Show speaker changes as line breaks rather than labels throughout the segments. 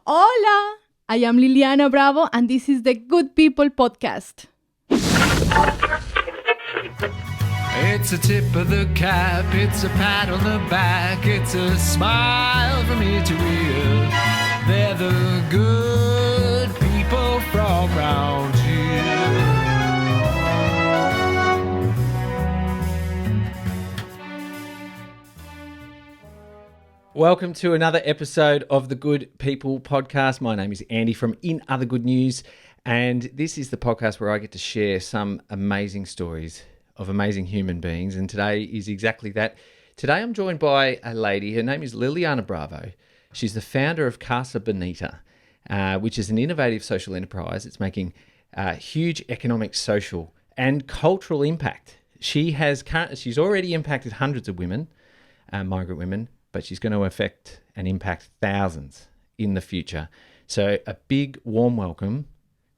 Hola! I am Liliana Bravo, and this is the Good People podcast.
It's a tip of the cap, it's a pat on the back, it's a smile from ear to ear. They're the good people from round here.
Welcome to another episode of the Good People podcast. My name is Andy from In Other Good News, and this is the podcast where I get to share some amazing stories of amazing human beings, and today is exactly that. Today I'm joined by a lady. Her name is Liliana Bravo. She's the founder of Casa Bonita, which is an innovative social enterprise. It's making huge economic, social, and cultural impact. She's already impacted hundreds of women, migrant women, but she's going to affect and impact thousands in the future. So a big, warm welcome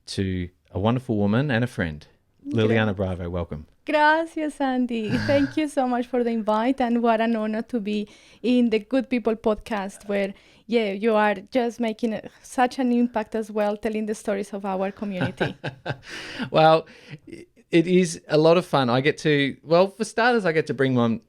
to a wonderful woman and a friend. Liliana Bravo, welcome.
Gracias, Andy. Thank you so much for the invite, and what an honor to be in the Good People podcast where, you are just making such an impact as well, telling the stories of our community.
Well, it is a lot of fun. For starters, I get to bring on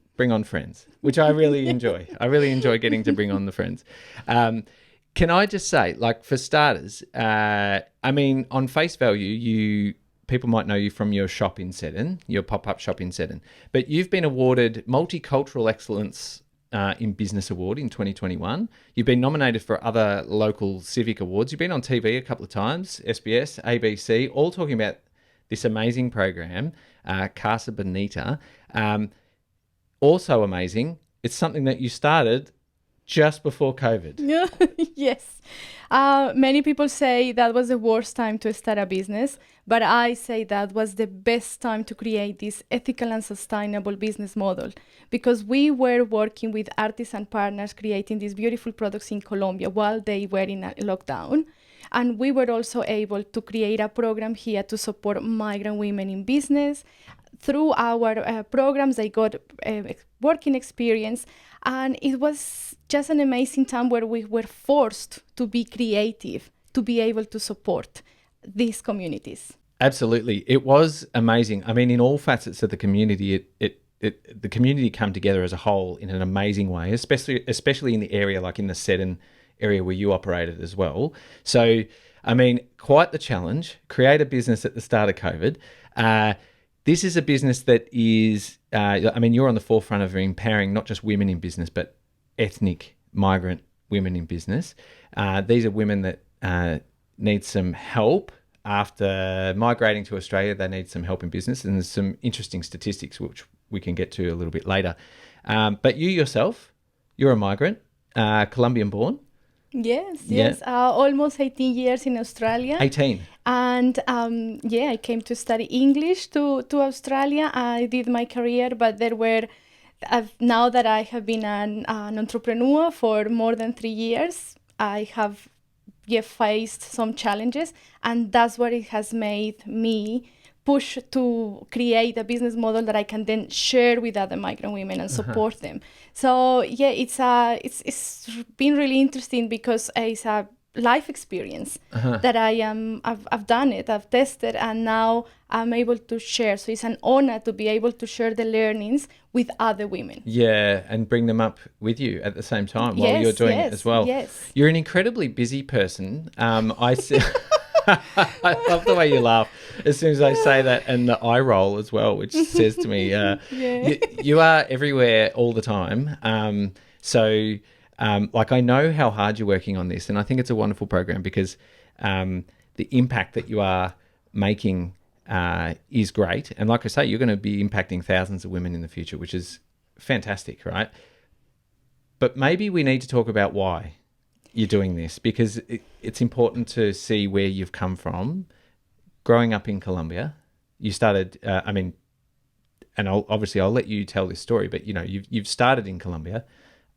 friends, which I really enjoy. I really enjoy getting to bring on the friends. Can I just say, for starters, on face value, people might know you from your shop in Seddon, your pop-up shop in Seddon, but you've been awarded Multicultural Excellence in Business Award in 2021. You've been nominated for other local civic awards. You've been on TV a couple of times, SBS, ABC, all talking about this amazing program, Casa Bonita. Also amazing, it's something that you started just before COVID.
Yes. Many people say that was the worst time to start a business, but I say that was the best time to create this ethical and sustainable business model, because we were working with artisan partners creating these beautiful products in Colombia while they were in a lockdown. And we were also able to create a program here to support migrant women in business. Through our programs, they got working experience, and it was just an amazing time where we were forced to be creative, to be able to support these communities.
Absolutely. It was amazing. I mean, in all facets of the community, the community come together as a whole in an amazing way, especially in the area, like in the Seddon area where you operated as well. So, quite the challenge. Create a business at the start of COVID. This is a business that is, you're on the forefront of empowering not just women in business, but ethnic migrant women in business. These are women that need some help after migrating to Australia. They need some help in business, and there's some interesting statistics which we can get to a little bit later. But you yourself, you're a migrant, Colombian born.
Yes. Almost 18 years in Australia.
18.
And I came to study English to Australia. I did my career, but now that I have been an entrepreneur for more than 3 years, I have faced some challenges, and that's what it has made me push to create a business model that I can then share with other migrant women and support them. So it's been really interesting because it's a life experience that I've done it, I've tested, and now I'm able to share. So it's an honor to be able to share the learnings with other women.
Yeah, and bring them up with you at the same time while you're doing it as well.
Yes.
You're an incredibly busy person. I see. I love the way you laugh as soon as I say that, and the eye roll as well, which says to me, you are everywhere all the time. I know how hard you're working on this, and I think it's a wonderful program because the impact that you are making is great. And like I say, you're going to be impacting thousands of women in the future, which is fantastic, right? But maybe we need to talk about why you're doing this, because it's important to see where you've come from. Growing up in Colombia, you started, and I'll let you tell this story, but you've started in Colombia,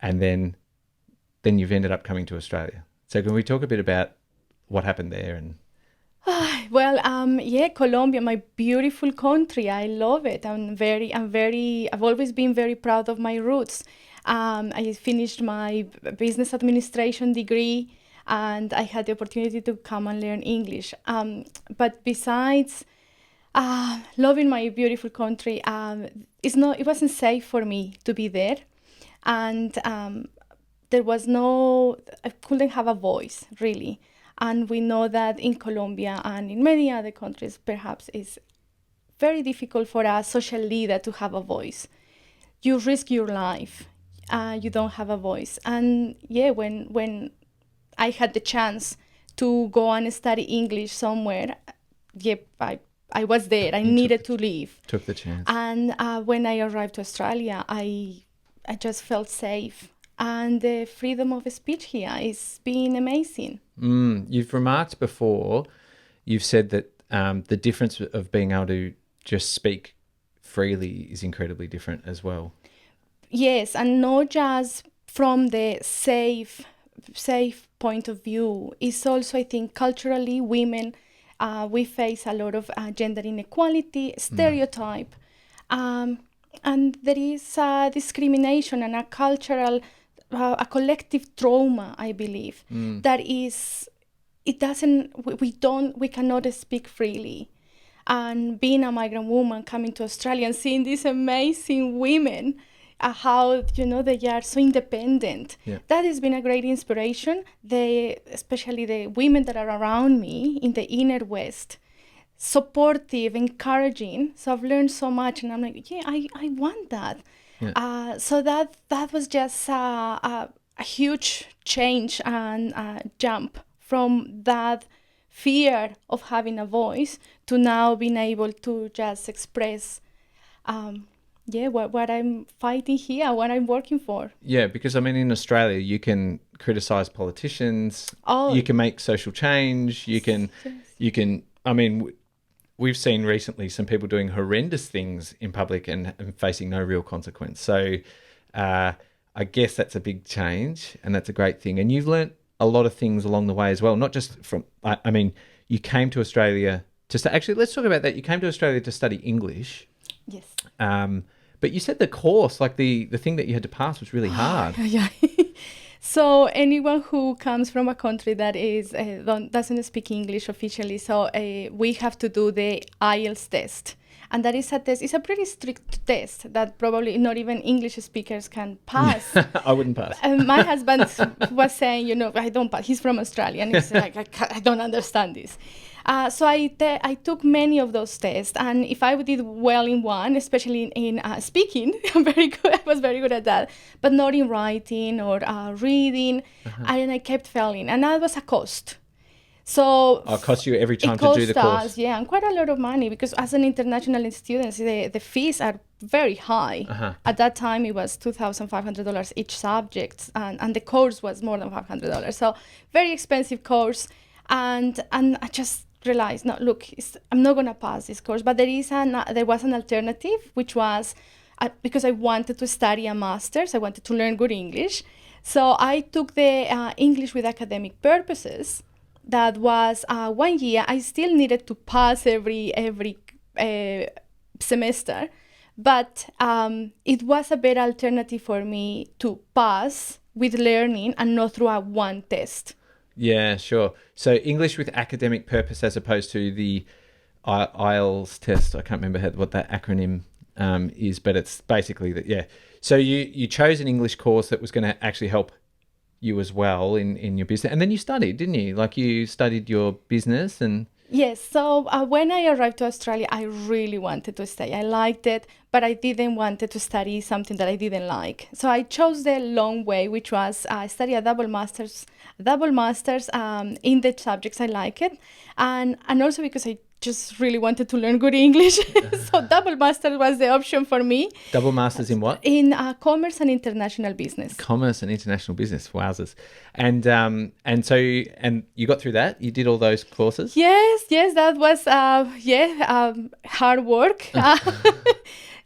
and then you've ended up coming to Australia. So can we talk a bit about what happened there? And
Colombia, my beautiful country. I love it. I've always been very proud of my roots. I finished my business administration degree and I had the opportunity to come and learn English. But besides loving my beautiful country, it wasn't safe for me to be there, and I couldn't have a voice really. And we know that in Colombia and in many other countries, perhaps it's very difficult for a social leader to have a voice. You risk your life, you don't have a voice. And yeah, when I had the chance to go and study English somewhere, I was there. I needed to leave.
Took the chance.
And when I arrived to Australia, I just felt safe. And the freedom of speech here is being amazing.
You've remarked before, you've said that the difference of being able to just speak freely is incredibly different as well.
Yes, and not just from the safe point of view. It's also, I think, culturally, women, we face a lot of gender inequality, stereotype, and there is discrimination and a cultural, a collective trauma, I believe, that is, we cannot speak freely. And being a migrant woman coming to Australia and seeing these amazing women, how they are so independent.
Yeah.
That has been a great inspiration. Especially the women that are around me in the inner West, supportive, encouraging. So I've learned so much, and I'm like, yeah, I want that.
Yeah.
So that was just a huge change and jump from that fear of having a voice to now being able to just express what I'm fighting here, what I'm working for.
Yeah, because I mean, in Australia, you can criticize politicians. You can make social change. You can. I mean, we've seen recently some people doing horrendous things in public and facing no real consequence. So, I guess that's a big change, and that's a great thing. And you've learnt a lot of things along the way as well. Not just from. I mean, you came to Australia actually. Let's talk about that. You came to Australia to study English.
Yes.
But you said the course, like the thing that you had to pass, was really hard.
Yeah. So anyone who comes from a country that doesn't speak English officially, so we have to do the IELTS test. And that is a test. It's a pretty strict test that probably not even English speakers can pass.
I wouldn't pass.
My husband was saying, I don't pass. He's from Australia, and he's like, I don't understand this. So I took many of those tests, and if I did well in one, especially in speaking, I'm very good. I was very good at that, but not in writing or reading, and I kept failing, and that was a cost. So
it cost you every time to do the course.
Us, yeah, and quite a lot of money, because as an international student, the fees are very high. At that time, it was $2,500 each subject, and the course was more than $500. So very expensive course, and I just realized, no, look, I'm not gonna pass this course. But there was an alternative, which was because I wanted to study a master's, I wanted to learn good English. So I took the English with academic purposes. That was 1 year. I still needed to pass every semester, but it was a better alternative for me to pass with learning and not through one test.
Yeah, sure. So English with academic purpose as opposed to the IELTS test. I can't remember what that acronym is, but it's basically that. Yeah. So you chose an English course that was going to actually help you as well in your business, and then you studied, didn't you? Like you studied your business and.
Yes. So when I arrived to Australia, I really wanted to stay. I liked it, but I didn't want to study something that I didn't like. So I chose the long way, which was study a double masters in the subjects I like it, and also because I just really wanted to learn good English. So double master was the option for me.
Double masters in what?
In commerce and international business.
Commerce and international business. Wowzers. And so you got through that? You did all those courses?
Yes, that was hard work.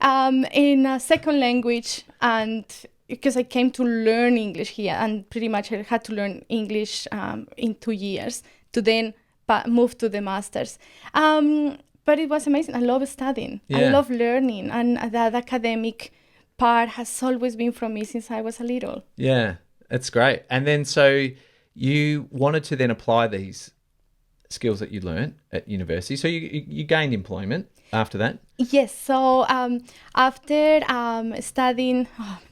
In a second language, and because I came to learn English here, and pretty much I had to learn English in 2 years to then move to the masters. But it was amazing. I love studying. Yeah. I love learning, and that academic part has always been from me since I was a little.
Yeah, that's great. And then so you wanted to then apply these skills that you learned at university. So you gained employment after that?
Yes. So after studying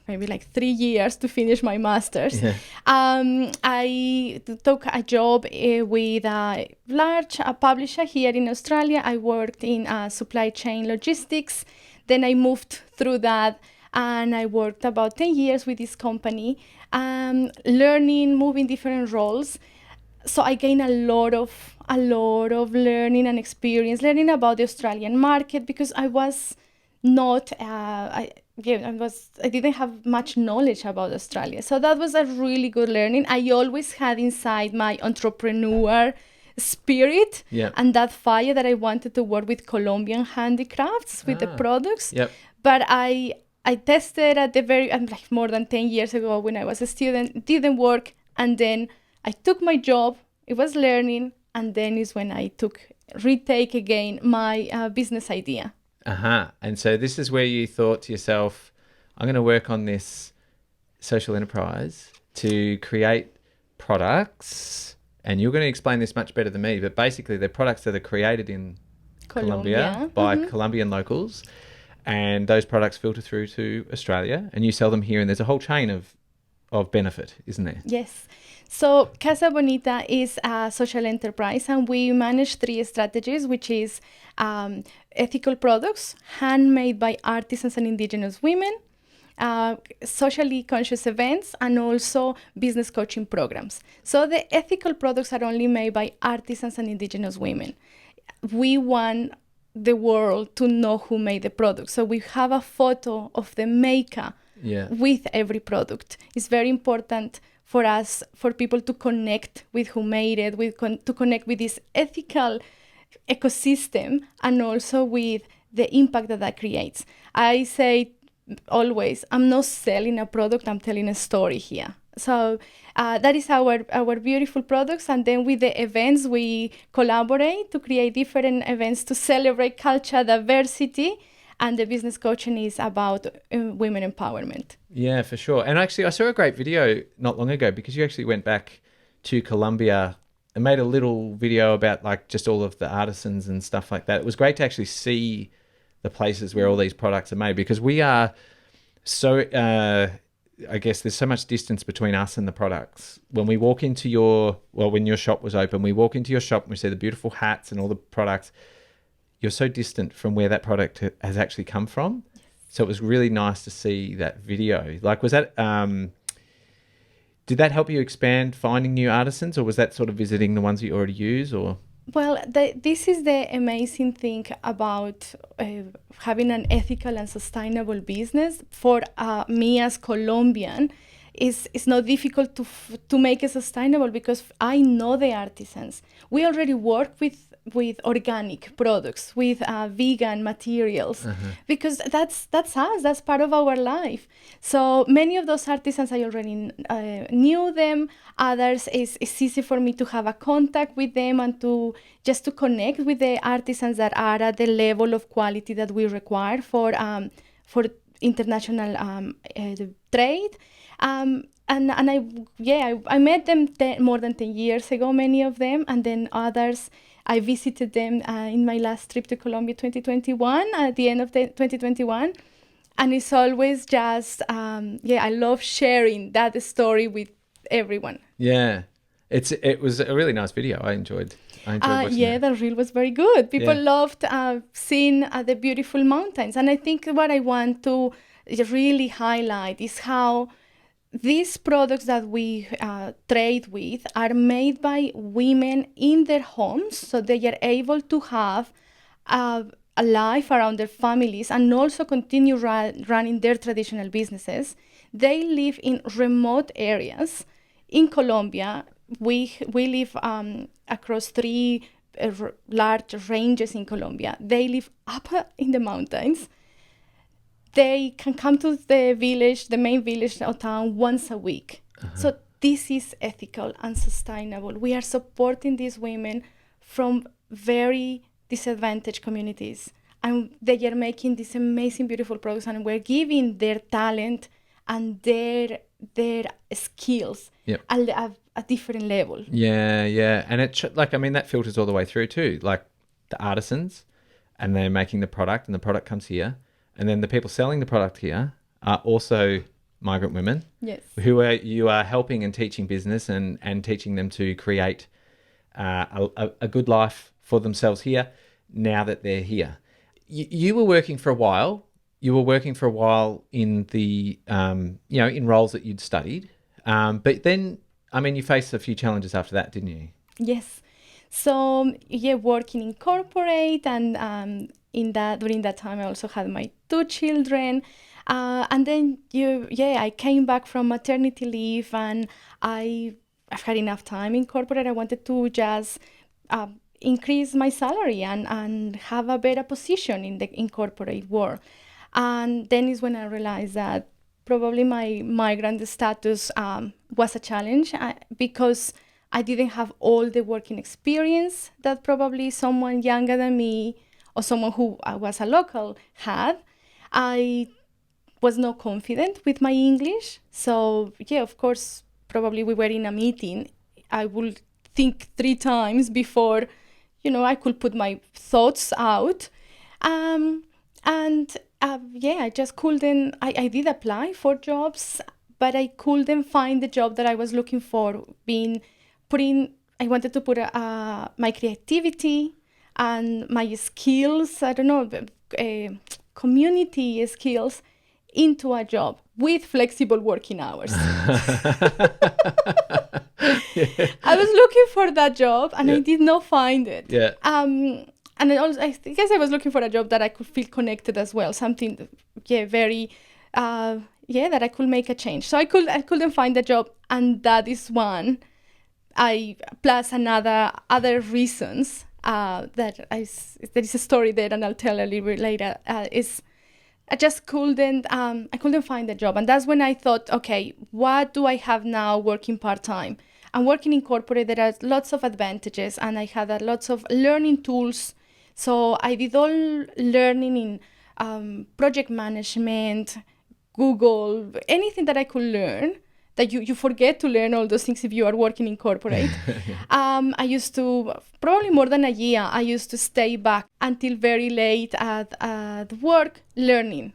maybe like 3 years to finish my master's,
Yeah.
I took a job with a large publisher here in Australia. I worked in supply chain logistics. Then I moved through that, and I worked about 10 years with this company, learning, moving different roles. So I gained a lot of learning and experience, learning about the Australian market, because I was not, I didn't have much knowledge about Australia. So that was a really good learning. I always had inside my entrepreneur spirit,
Yeah.
and that fire that I wanted to work with Colombian handicrafts, with the products.
Yep.
But I tested at the like more than 10 years ago when I was a student, didn't work, and then I took my job, it was learning, and then is when I retake again my business idea.
And so this is where you thought to yourself, I'm going to work on this social enterprise to create products, and you're going to explain this much better than me, but basically they're products that are created in Colombia by Colombian locals, and those products filter through to Australia, and you sell them here, and there's a whole chain of benefit, isn't there?
Yes. So Casa Bonita is a social enterprise, and we manage 3 strategies, which is ethical products, handmade by artisans and indigenous women, socially conscious events, and also business coaching programs. So the ethical products are only made by artisans and indigenous women. We want the world to know who made the product. So we have a photo of the maker with every product. It's very important for us, for people to connect with who made it, to connect with this ethical ecosystem, and also with the impact that creates. I say always, I'm not selling a product, I'm telling a story here. So that is our beautiful products. And then with the events, we collaborate to create different events to celebrate culture, diversity, and the business coaching is about women empowerment.
Yeah, for sure. And actually, I saw a great video not long ago, because you actually went back to Colombia and made a little video about like just all of the artisans and stuff like that. It was great to actually see the places where all these products are made, because we are so, I guess there's so much distance between us and the products. When we walk into when your shop was open, we walk into your shop and we see the beautiful hats and all the products. You're so distant from where that product has actually come from. Yes. So it was really nice to see that video. Like, was that, did that help you expand finding new artisans, or was that sort of visiting the ones you already use, or?
Well, this is the amazing thing about having an ethical and sustainable business. For me as Colombian, it's not difficult to make it sustainable, because I know the artisans. We already work with organic products, with vegan materials, because that's us, that's part of our life. So many of those artisans, I already knew them. Others, it's easy for me to have a contact with them and to connect with the artisans that are at the level of quality that we require for international trade. And I met them more than 10 years ago, many of them, and then others, I visited them in my last trip to Colombia 2021, at the end of 2021. And it's always just, I love sharing that story with everyone.
Yeah. It was a really nice video. I enjoyed watching it.
The reel was very good. People loved seeing the beautiful mountains. And I think what I want to really highlight is how these products that we trade with are made by women in their homes, so they are able to have a life around their families and also continue running their traditional businesses. They live in remote areas. In Colombia, we live across 3 large ranges in Colombia. They live up in the mountains. They can come to the village, the main village or town, once a week. So this is ethical and sustainable. We are supporting these women from very disadvantaged communities, and they are making these amazing, beautiful products, and we're giving their talent and their skills a different level.
Yeah, yeah. And that filters all the way through too. Like the artisans, and they're making the product, and the product comes here. And then the people selling the product here are also migrant women.
Yes.
You are helping and teaching business and teaching them to create a good life for themselves here now that they're here. You were working for a while. You were working for a while in the, in roles that you'd studied. But then, you faced a few challenges after that, didn't you?
Yes. So, working in corporate, and during that time, I also had my 2 children. And then, I came back from maternity leave, and I've had enough time in corporate. I wanted to just increase my salary and have a better position in corporate world. And then is when I realized that probably my migrant status was a challenge because I didn't have all the working experience that probably someone younger than me or someone who was a local had. I was not confident with my English. So, of course, probably we were in a meeting. I would think 3 times before, I could put my thoughts out. I just couldn't, I did apply for jobs, but I couldn't find the job that I was looking for. I wanted to put my creativity and my skills, community skills into a job with flexible working hours. I was looking for that job and I did not find it.
Yeah.
And I guess I was looking for a job that I could feel connected as well, something, very, that I could make a change. So I couldn't find a job, and that is one. Plus other reasons there is a story there, and I'll tell a little bit later. I just couldn't find a job, and that's when I thought, okay, what do I have now working part-time? And working in corporate, there are lots of advantages, and I had lots of learning tools. So I did all learning in project management, Google, anything that I could learn, that you forget to learn all those things if you are working in corporate. I used to, probably more than a year, I used to stay back until very late at work, learning,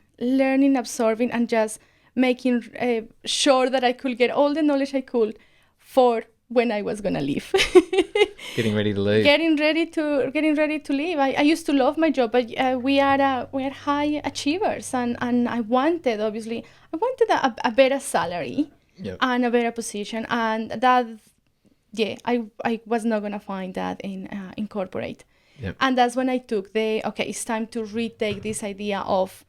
absorbing, and just making sure that I could get all the knowledge I could for when I was gonna leave.
Getting ready to leave.
Getting ready to leave. I used to love my job, but we are high achievers, and I wanted a better salary.
Yep.
And a better position, and that, I was not gonna find that in corporate.
Yep.
And that's when I took it's time to retake this idea of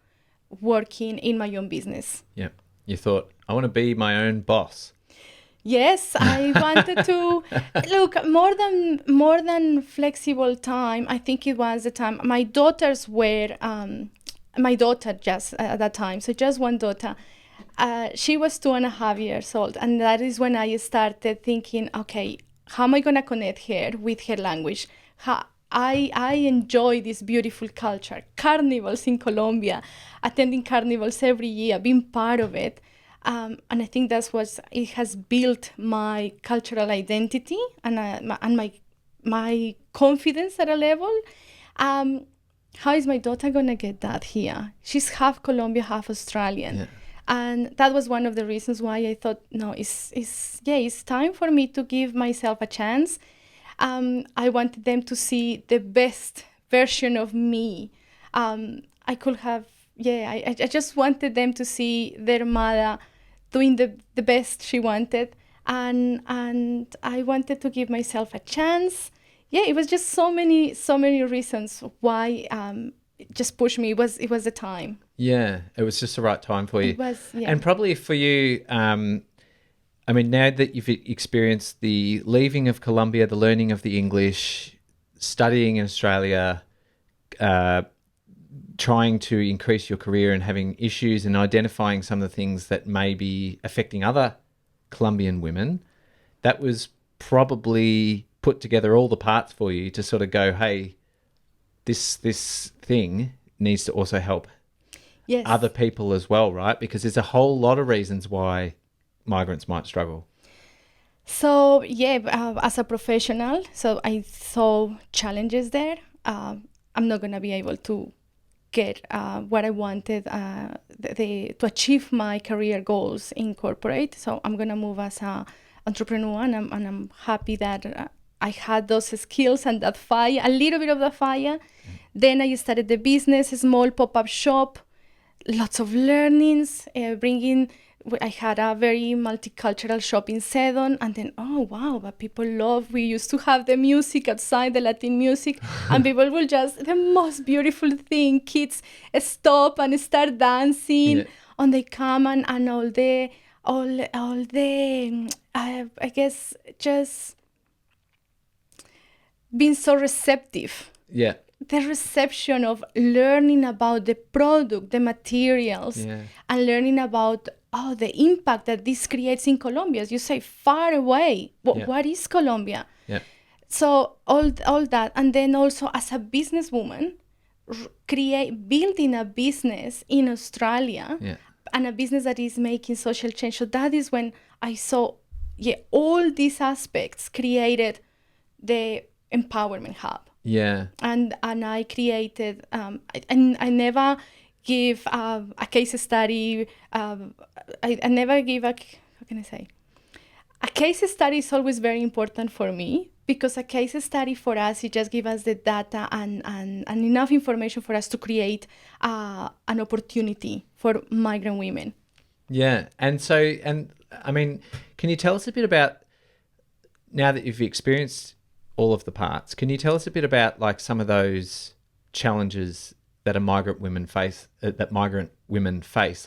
working in my own business.
Yeah, you thought, I want to be my own boss.
Yes, I wanted to look more than flexible time. I think it was the time my daughters were my daughter just at that time, so just one daughter. She was 2.5 years old, and that is when I started thinking, okay, how am I gonna connect her with her language? I enjoy this beautiful culture, carnivals in Colombia, attending carnivals every year, being part of it. And I think it has built my cultural identity and my confidence at a level. How is my daughter gonna get that here? She's half Colombian, half Australian.
Yeah.
And that was one of the reasons why I thought, no, it's time for me to give myself a chance. I wanted them to see the best version of me. I just wanted them to see their mother doing the best she wanted, and I wanted to give myself a chance. It was just so many reasons why it just pushed me. It was the time.
Yeah, it was just the right time for you.
It was, yeah.
And probably for you, now that you've experienced the leaving of Colombia, the learning of the English, studying in Australia, trying to increase your career and having issues and identifying some of the things that may be affecting other Colombian women, that was probably put together all the parts for you to sort of go, hey, this thing needs to also help other people as well, right? Because there's a whole lot of reasons why migrants might struggle.
So yeah, as a professional, so I saw challenges there. I'm not gonna be able to get what I wanted to achieve my career goals in corporate. So I'm gonna move as a entrepreneur, and I'm happy that I had those skills and that fire, a little bit of the fire. Then I started the business, a small pop-up shop, lots of learnings, I had a very multicultural shop in Sedon, and then, oh wow, but people love, we used to have the music outside, the Latin music, and people will just, the most beautiful thing, kids stop and start dancing,
Yeah.
and they come and all the, I guess, just being so receptive.
Yeah.
The reception of learning about the product, the materials,
Yeah.
and learning about the impact that this creates in Colombia. As you say, far away.
Yeah.
What is Colombia?
Yeah.
So all that, and then also as a businesswoman, building a business in Australia,
Yeah.
and a business that is making social change. So that is when I saw, all these aspects created the empowerment hub.
Yeah.
And I created, I never give a case study. I never give how can I say? A case study is always very important for me, because a case study for us, it just gives us the data and enough information for us to create an opportunity for migrant women.
Yeah. And so, I mean, can you tell us a bit about, now that you've experienced all of the parts, can you tell us a bit about like some of those challenges that migrant women face,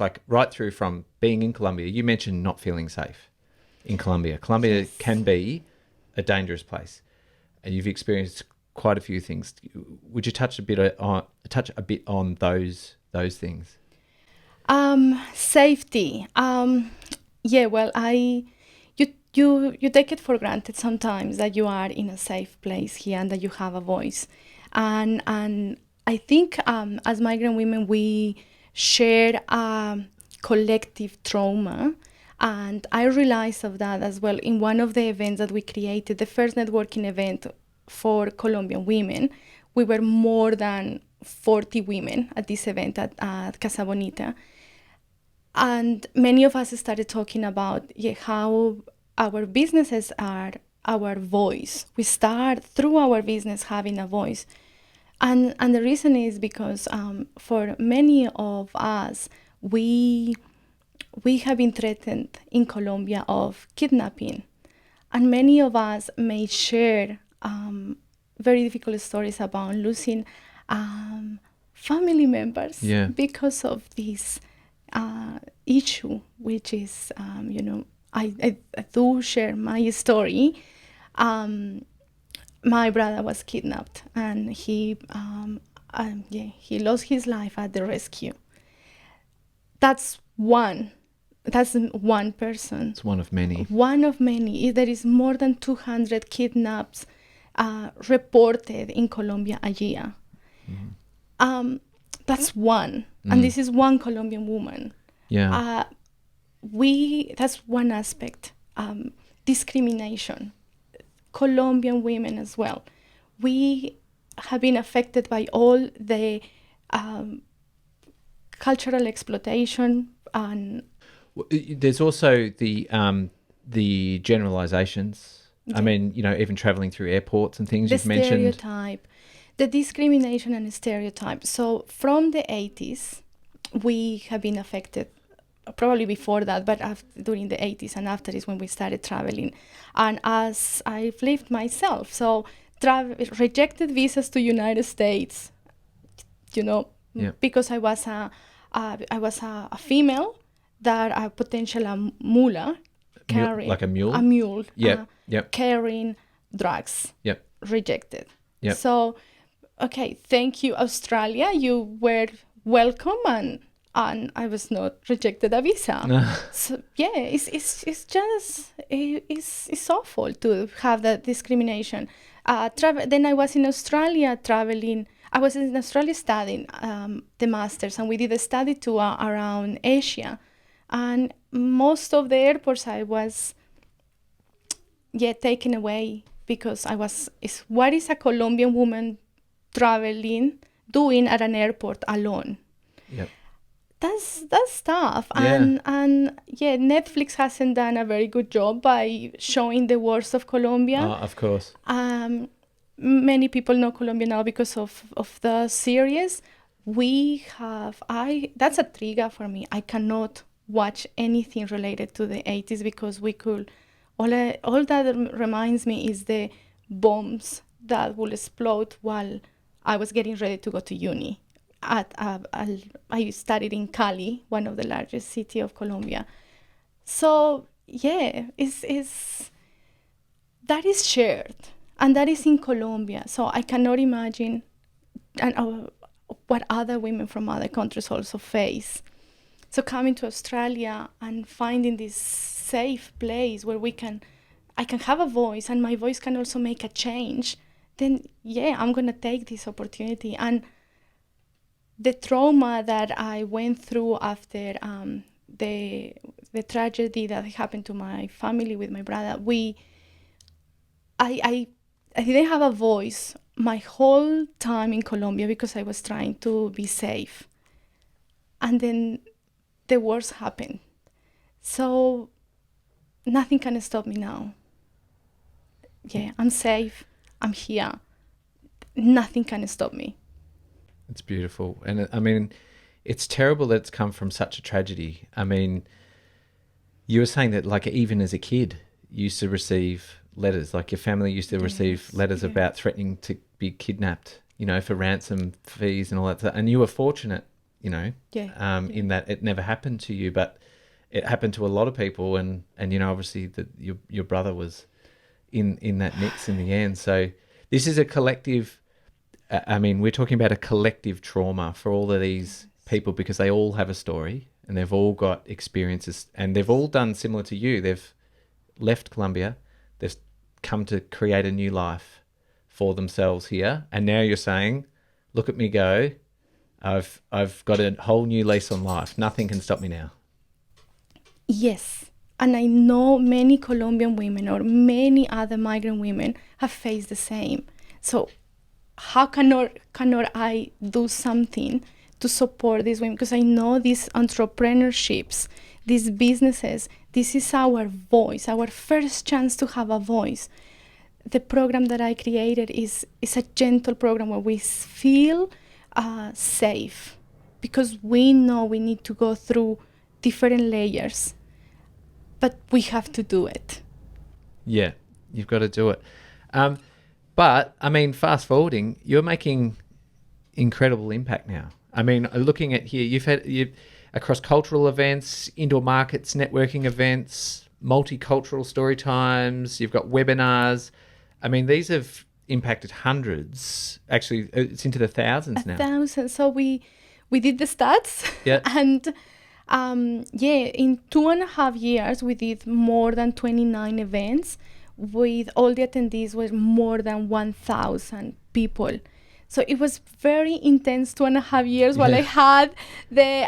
like right through from being in Colombia? You mentioned not feeling safe in Colombia. Colombia
Yes.
can be a dangerous place, and you've experienced quite a few things. Would you touch a bit on those things?
Safety. Yeah, well, you take it for granted sometimes that you are in a safe place here and that you have a voice. And I think as migrant women, we share a collective trauma. And I realized of that as well in one of the events that we created, the first networking event for Colombian women. We were more than 40 women at this event at Casa Bonita. And many of us started talking about how our businesses are our voice. We start through our business having a voice. And the reason is because for many of us, we have been threatened in Colombia of kidnapping. And many of us may share very difficult stories about losing family members because of this issue, which is, I do share my story. My brother was kidnapped, and he lost his life at the rescue. That's one person.
It's one of many.
One of many. There is more than 200 kidnaps reported in Colombia a year. Mm-hmm. That's one. And this is one Colombian woman.
Yeah.
That's one aspect. Discrimination. Colombian women as well. We have been affected by all the cultural exploitation, and
there's also the generalizations. I mean, even traveling through airports and things, you've mentioned.
The stereotype, the discrimination and stereotype. So from the 80s, we have been affected, probably before that, but during the 80s and after is when we started traveling. And as I've lived myself, so rejected visas to United States, because I was a female, that a potential mula, carrying
like a mule.
A mule.
Yep.
Carrying drugs.
Yep.
Rejected.
Yep.
So, okay, thank you, Australia. You were welcome, and I was not rejected a visa.
No.
So yeah, it's just it's awful to have that discrimination. Then I was in Australia traveling. I was in Australia studying the masters, and we did a study tour around Asia. And most of the airports I was taken away because what is a Colombian woman traveling doing at an airport alone?
Yep.
That's tough.
Yeah.
And Netflix hasn't done a very good job by showing the worst of Colombia.
Of course.
Many people know Colombia now because of the series. That's a trigger for me. I cannot watch anything related to the 80s because all that reminds me is the bombs that will explode while I was getting ready to go to uni. I studied in Cali, one of the largest city of Colombia. So that is shared, and that is in Colombia. So I cannot imagine what other women from other countries also face. So coming to Australia and finding this safe place where I can have a voice, and my voice can also make a change, then I'm gonna take this opportunity. And the trauma that I went through after the tragedy that happened to my family with my brother, I didn't have a voice my whole time in Colombia because I was trying to be safe. And then the worst happened. So nothing can stop me now. I'm safe. I'm here. Nothing can stop me.
It's beautiful. And I mean, it's terrible that it's come from such a tragedy. I mean, you were saying that like even as a kid, you used to receive letters, like your family used to receive letters about threatening to be kidnapped, for ransom fees and all that stuff. And you were fortunate, in that it never happened to you, but it happened to a lot of people. And obviously that your brother was in that mix in the end. So this is a collective, we're talking about a collective trauma for all of these people because they all have a story and they've all got experiences and they've all done similar to you. They've left Colombia, they've come to create a new life for themselves here. And now you're saying, look at me go, I've got a whole new lease on life. Nothing can stop me now.
Yes. And I know many Colombian women or many other migrant women have faced the same. So how cannot I do something to support these women? Because I know these entrepreneurships, these businesses, this is our voice, our first chance to have a voice. The program that I created is a gentle program where we feel safe because we know we need to go through different layers, but we have to do it.
Yeah, you've got to do it. But, fast forwarding, you're making incredible impact now. Looking at here, you've across cultural events, indoor markets, networking events, multicultural story times, you've got webinars. These have impacted hundreds. Actually, it's into the thousands now.
Thousands. So we did the stats.
Yeah.
And in 2.5 years, we did more than 29 events. With all the attendees were more than 1,000 people. So it was very intense 2.5 years while I had the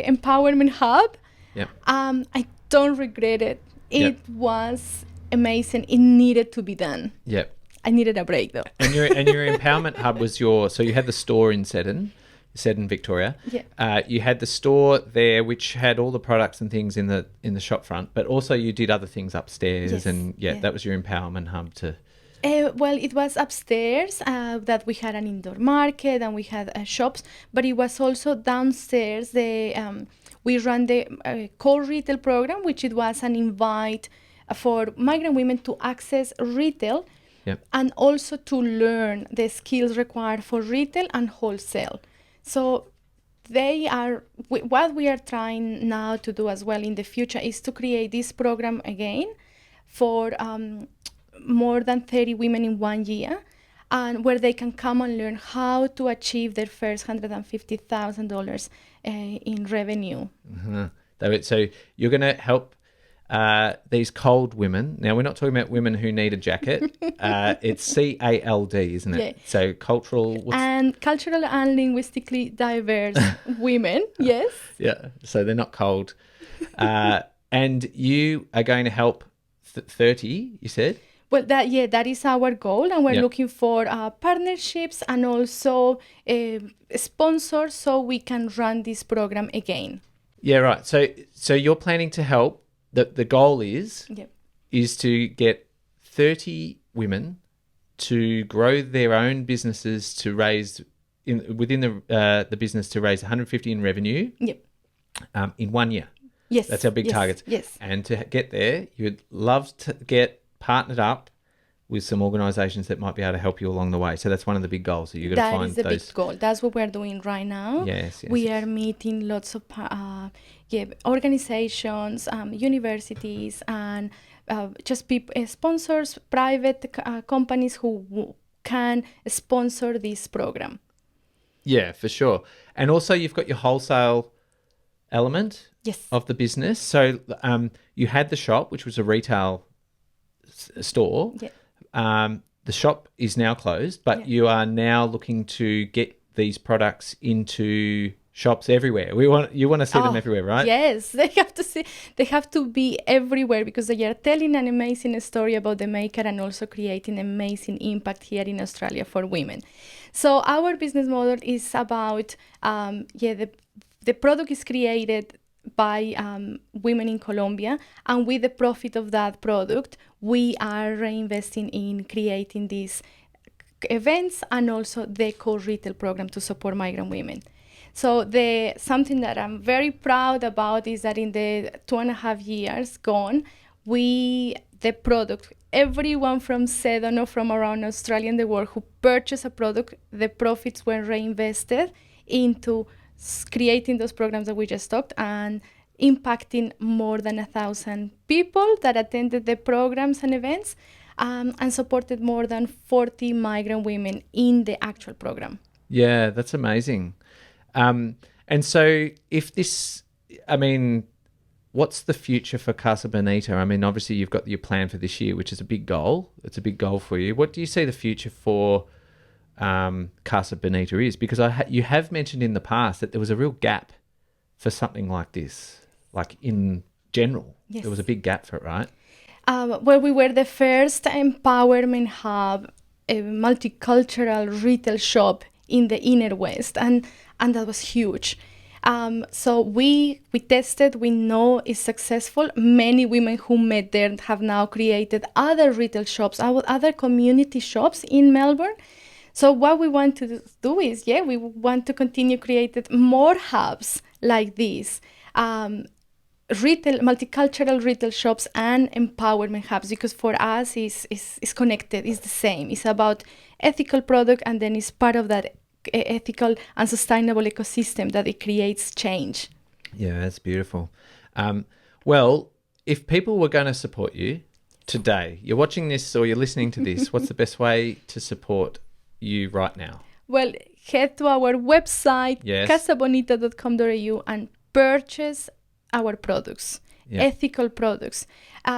Empowerment Hub. Yeah. I don't regret it. It was amazing. It needed to be done.
Yep.
I needed a break though.
And your Empowerment Hub was so you had the store in Seddon, Victoria.
Yeah.
You had the store there, which had all the products and things in the shop front, but also you did other things upstairs. Yes. And that was your Empowerment Hub too.
Well, it was upstairs that we had an indoor market and we had shops, but it was also downstairs. We ran the core retail program, which it was an invite for migrant women to access retail.
Yep.
And also to learn the skills required for retail and wholesale. So what we are trying now to do as well in the future is to create this program again for more than 30 women in 1 year, and where they can come and learn how to achieve their first $150,000 in revenue.
Mm-hmm. So you're going to help these CALD women. Now, we're not talking about women who need a jacket. It's CALD, isn't it?
Yeah.
So cultural
and linguistically diverse women. Yes.
Yeah. So they're not cold. And you are going to help 30, you said?
Well, that is our goal, and we're
Yep.
looking for partnerships and also sponsors so we can run this program again.
Yeah, right. So you're planning to help. The goal
Yep.
is to get 30 women to grow their own businesses to raise within the business to raise 150 in revenue
Yep.
in 1 year.
Yes.
That's our big
yes,
targets.
Yes.
And to get there, you'd love to get partnered up with some organisations that might be able to help you along the way. So that's one of the big goals that you're going to
That
find
is the
those.
big goal. That's what we're doing right now.
Yes, yes,
we
yes.
are meeting lots of organizations, universities, and just sponsors, private companies who can sponsor this program.
Yeah, for sure. And also you've got your wholesale element
Yes.
of the business. So you had the shop, which was a retail store.
Yeah.
The shop is now closed, but
Yeah.
you are now looking to get these products into shops everywhere. You want to see them everywhere, right?
Yes, they have to be everywhere because they are telling an amazing story about the maker and also creating amazing impact here in Australia for women. So our business model is about the product is created by women in Colombia, and with the profit of that product, we are reinvesting in creating these events and also the co-retail program to support migrant women. So something that I'm very proud about is that in the 2.5 years gone, the product, everyone from Sedon or from around Australia and the world who purchased a product, the profits were reinvested into creating those programs that we just talked and impacting more than 1,000 people that attended the programs and events and supported more than 40 migrant women in the actual program.
Yeah, that's amazing. And so what's the future for Casa Bonita? I mean, obviously you've got your plan for this year, which is a big goal. It's a big goal for you. What do you see the future for Casa Bonita is? Because you have mentioned in the past that there was a real gap for something like this, like in general.
Yes.
There was a big gap for it, right?
Well, we were the first empowerment hub, a multicultural retail shop in the inner west, and that was huge. So we tested, we know it's successful. Many women who met there have now created other retail shops, other community shops in Melbourne. So what we want to do is, we want to continue creating more hubs like this. Multicultural retail shops and empowerment hubs, because for us is connected, it's the same. It's about ethical product, and then it's part of that ethical and sustainable ecosystem that it creates change.
Yeah, that's beautiful. Well, if people were going to support you today, you're watching this or you're listening to this, what's the best way to support you right now?
Well, head to our website,
Yes.
casabonita.com.au, and purchase our products,
Yeah.
ethical products.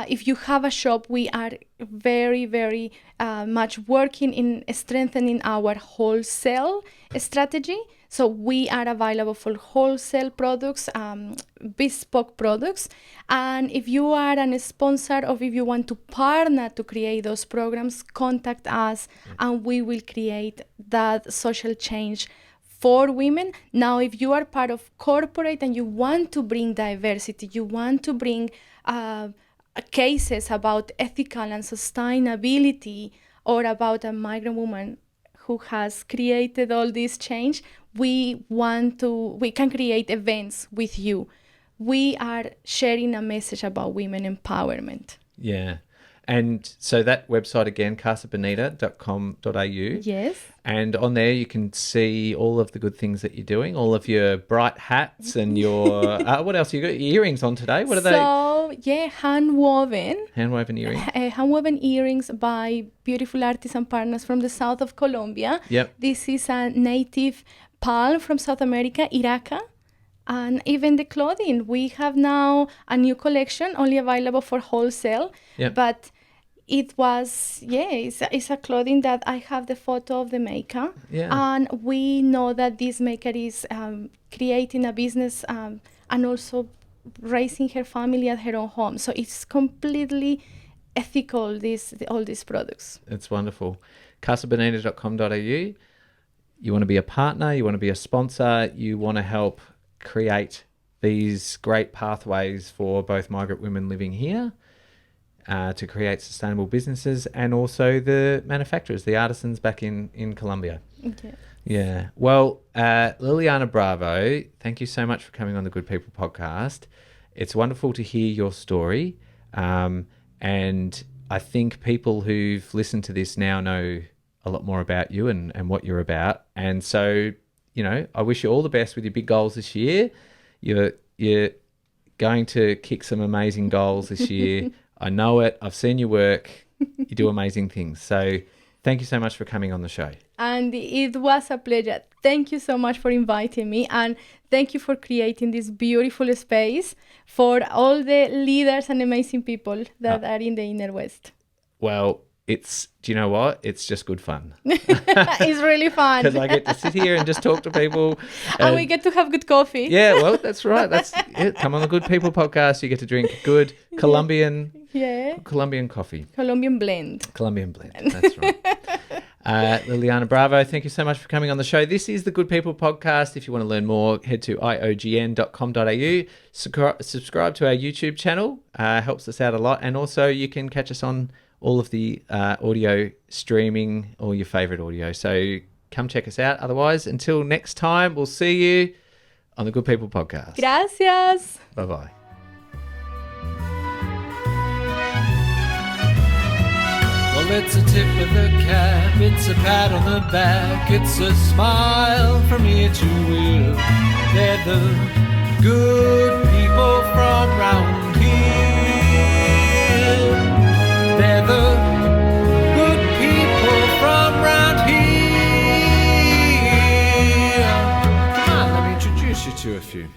If you have a shop, we are very, very much working in strengthening our wholesale strategy. So we are available for wholesale products, bespoke products. And if you are a sponsor or if you want to partner to create those programs, contact us and we will create that social change for women. Now, if you are part of corporate and you want to bring diversity, you want to bring cases about ethical and sustainability or about a migrant woman who has created all this change, we can create events with you. We are sharing a message about women empowerment.
Yeah. And so that website again, casabonita.com.au.
Yes.
And on there you can see all of the good things that you're doing, all of your bright hats and your... what else? You got earrings on today? What are they?
So, hand-woven.
Hand-woven earrings.
Hand-woven earrings by beautiful artisan partners from the south of Colombia.
Yep.
This is a native palm from South America, Iraca. And even the clothing. We have now a new collection only available for wholesale.
Yep.
But it was, it's a clothing that I have the photo of the maker.
Yeah.
And we know that this maker is creating a business and also raising her family at her own home. So it's completely ethical all these products.
It's wonderful. casabonita.com.au. You want to be a partner, you want to be a sponsor, you want to help create these great pathways for both migrant women living here to create sustainable businesses, and also the manufacturers, the artisans back in Colombia.
Okay.
Yeah. Well, Liliana Bravo, thank you so much for coming on the Good People podcast. It's wonderful to hear your story. And I think people who've listened to this now know a lot more about you and what you're about. And so, you know, I wish you all the best with your big goals this year. You're going to kick some amazing goals this year. I know it. I've seen your work. You do amazing things. So thank you so much for coming on the show.
And it was a pleasure. Thank you so much for inviting me, and thank you for creating this beautiful space for all the leaders and amazing people that are in the Inner West.
Well, do you know what? It's just good fun.
It's really fun.
Because I get to sit here and just talk to people.
And we get to have good coffee.
Yeah, well, that's right. That's it. Come on the Good People podcast. You get to drink good Colombian coffee.
Colombian blend.
That's right. Liliana Bravo, thank you so much for coming on the show. This is the Good People podcast. If you want to learn more, head to iogn.com.au. Subscribe to our YouTube channel. Helps us out a lot. And also you can catch us on all of the audio streaming, or your favorite audio. So come check us out. Otherwise, until next time, we'll see you on the Good People podcast.
Gracias.
Bye-bye.
Well, it's a tip of the cap, it's a pat on the back, it's a smile from ear to ear. They're the good people from round here. They're the good people from round here. Come on, let me introduce you to a few.